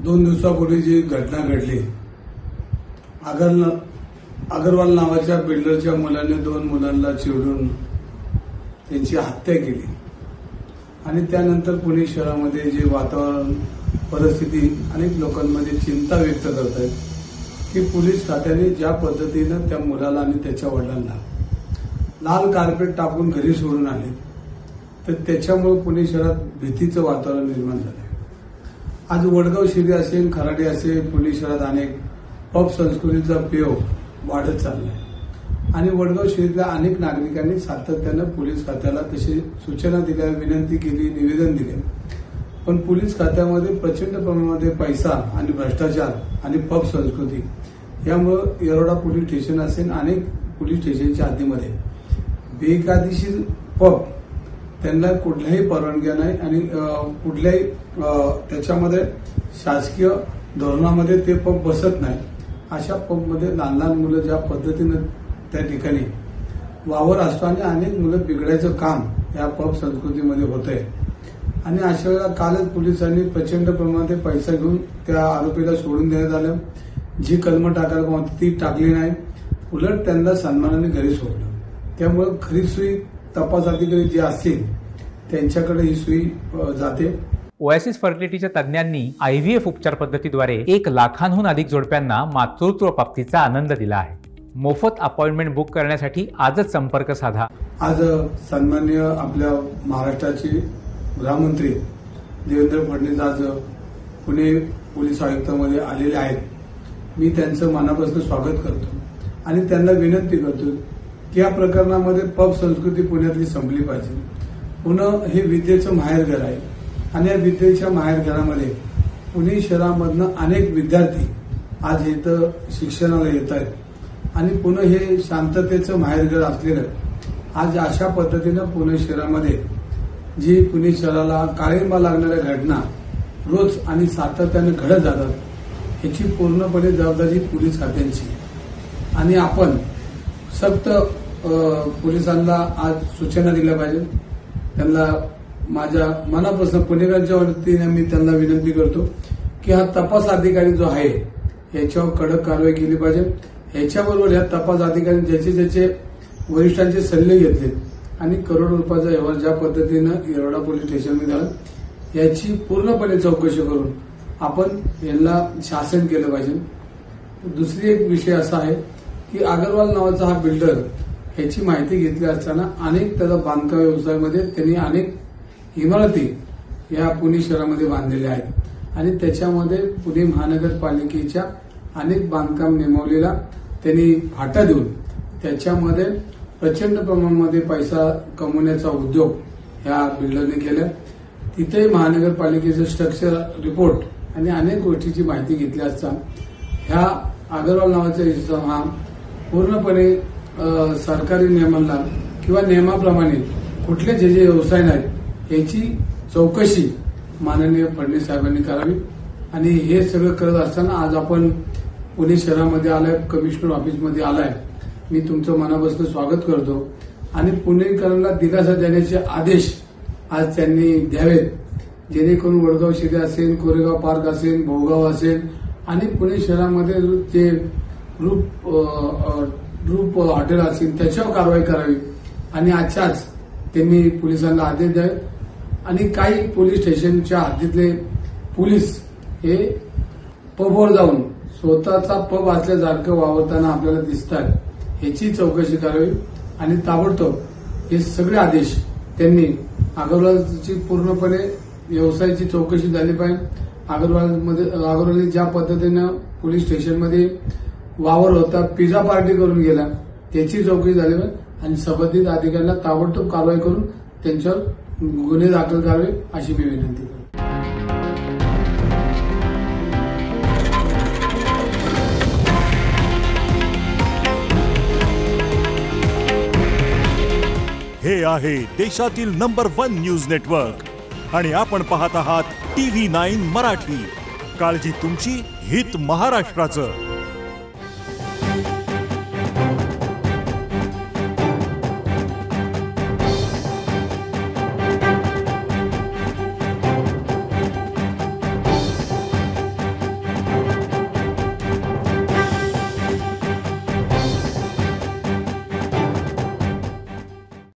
2 दिवसापूर्वी जी घटना घडली, अगरवाल नावाच्या बिल्डरच्या मुलाने 2 मुलांना चिरडून त्यांची हत्या केली आणि त्यानंतर पुणे शहरामध्ये जे वातावरण परिस्थिती अनेक लोकांमध्ये चिंता व्यक्त करत आहेत की पोलीस खात्याने ज्या पद्धतीनं त्या मुलाला आणि त्याच्या वडिलांना लाल कार्पेट टाकून घरी सोडून आले, तर त्याच्यामुळे पुणे शहरात भीतीचं वातावरण निर्माण झालं. आज वडगाव शिरी असेल, खराडे असेल, पुणे शहरात अनेक पब संस्कृतीचा पेव वाढत चाललाय आणि वडगाव शिरीतल्या अनेक नागरिकांनी सातत्यानं पोलीस खात्याला तशी सूचना दिल्या, विनंती केली, निवेदन दिले. पण पोलीस खात्यामध्ये प्रचंड प्रमाणामध्ये पैसा आणि भ्रष्टाचार आणि पब संस्कृती यामुळे येरवडा पोलीस स्टेशन असेल, अनेक पोलीस स्टेशनच्या हद्दीमध्ये बेकायदेशीर पब त्यांना कुठल्याही परवानग्या नाही आणि कुठल्याही त्याच्यामध्ये शासकीय धोरणामध्ये ते पब बसत नाही. अशा पबमध्ये लहान लहान मुलं ज्या पद्धतीनं त्या ठिकाणी वावर असतो आणि अनेक मुलं बिघडायचं काम या पब संस्कृतीमध्ये होतंय आणि अशा वेळेला कालच पोलिसांनी प्रचंड प्रमाणात पैसा घेऊन त्या आरोपीला सोडून देण्यात आलं. जी कलमं टाकायला पाहिजे ती टाकली नाही, उलट त्यांना सन्मानाने घरी सोडलं. त्यामुळे खरी सुई तपास अधिकारी जे असतील त्यांच्याकडे ही सुई जाते. ओएसिस फर्टिलिटीच्या तज्ञांनी IVF उपचार पद्धतीद्वारे 1 लाखांहून अधिक जोडप्यांना मातृत्व प्राप्तीचा आनंद दिला आहे. मोफत अपॉइंटमेंट बुक करण्यासाठी आजच संपर्क साधा. आज सन्माननीय आपल्या महाराष्ट्राचे गृहमंत्री देवेंद्र फडणवीस आज पुणे पोलीस आयुक्तामध्ये आलेले आहेत. मी त्यांचं मनापासून स्वागत करतो आणि त्यांना विनंती करतो की या प्रकरणामध्ये पब संस्कृती पुण्यातली संपली पाहिजे. पुणे हे विद्येचं माहेरघर आहे आणि या विद्येच्या माहेरघरामध्ये पुणे शहरामधनं अनेक विद्यार्थी आज इथं शिक्षणाला येत आहेत आणि पुणे हे शांततेचं माहेरघर असलेलं आज अशा पद्धतीनं पुणे शहरामध्ये जी पुणे शहराला काळिंबा लागणाऱ्या घटना रोज आणि सातत्यानं घडत जातात याची पूर्णपणे जबाबदारी पोलीस खात्यांची आणि आपण सक्त पोलिसांना आज सूचना दिल्या पाहिजे. त्यांना माझ्या मनापासून पुणेकरांच्या वतीने मी त्यांना विनंती करतो की हा तपास अधिकारी जो आहे याच्यावर कडक कारवाई केली पाहिजे. याच्याबरोबर या तपास अधिकाऱ्यांनी ज्याचे ज्याचे वरिष्ठांचे सल्ले घेतले आणि करोडो रुपयाचा व्यवहार ज्या पद्धतीनं येरवडा पोलीस स्टेशनमध्ये झाला याची पूर्णपणे चौकशी करून आपण यांना शासन केलं पाहिजे. दुसरी एक विषय असा आहे की अगरवाल नावाचा हा बिल्डर याची माहिती घेतली असताना अनेक त्याचा बांधकाम व्यवसायामध्ये त्यांनी अनेक इमारती या पुणे शहरामध्ये बांधलेल्या आहेत आणि त्याच्यामध्ये पुणे महानगरपालिकेच्या अनेक बांधकाम नियमावलीला त्यांनी फाटा देऊन त्याच्यामध्ये प्रचंड प्रमाणामध्ये पैसा कमवण्याचा उद्योग ह्या बिल्डरने केला. तिथे महानगरपालिकेचं स्ट्रक्चर रिपोर्ट आणि अनेक गोष्टीची माहिती घेतली असता ह्या अगरवाल नावाचा इसम हा पूर्णपणे सरकारी नियमांना किंवा नियमाप्रमाणे कुठले जे जे व्यवसाय नाहीत याची चौकशी माननीय फडणवीस साहेबांनी करावी आणि हे सगळं करत असताना आज आपण पुणे शहरामध्ये आलाय, कमिशनर ऑफिसमध्ये आलाय. मी तुमचं मनापासून स्वागत करतो आणि पुणेकरांना दिलासा देण्याचे आदेश आज त्यांनी द्यावेत जेणेकरून वडगाव शिरी असेल, कोरेगाव पार्क असेल, भोगाव असेल आणि पुणे शहरामध्ये जे ग्रुप हॉटेल असतील त्याच्यावर कारवाई करावी आणि आजच्याच त्यांनी पोलिसांना आदेश द्यावे आणि काही पोलीस स्टेशनच्या हद्दीतले पोलीस हे पबवर जाऊन स्वतःचा पब असल्यासारखं वावरताना आपल्याला दिसतात याची चौकशी करावी आणि ताबडतोब हे सगळे आदेश त्यांनी अगरवालची पूर्णपणे व्यवसायाची चौकशी झाली पाहिजे. अगरवाल ज्या पद्धतीनं पोलीस स्टेशनमध्ये वावर होता, पिझ्झा पार्टी करून गेला त्याची चौकशी झाली पाहिजे आणि संबंधित अधिकाऱ्यांना ताबडतोब कारवाई करून त्यांच्यावर गुन्हे दाखल करावे अशी मी विनंती करतो. हे आहे देशातील नंबर 1 न्यूज नेटवर्क आणि आपण पाहत आहात TV9 मराठी. काळजी तुमची, हित महाराष्ट्राचं.